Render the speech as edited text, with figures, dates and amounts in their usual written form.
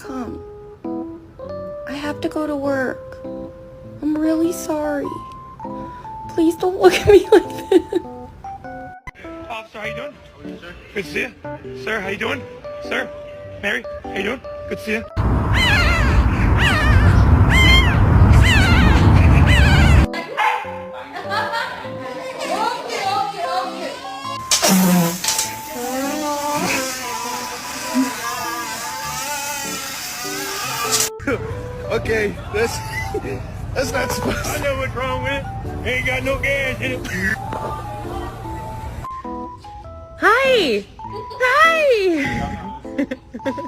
come. I have to go to work. I'm really sorry. Please don't look at me like this. Officer, how you doing? Good to see you. Sir, how you doing? Sir? Mary, how you doing? Good to see you. Okay, that's not supposed I know what's wrong with it. Ain't got no gas in it. Hi! Hi!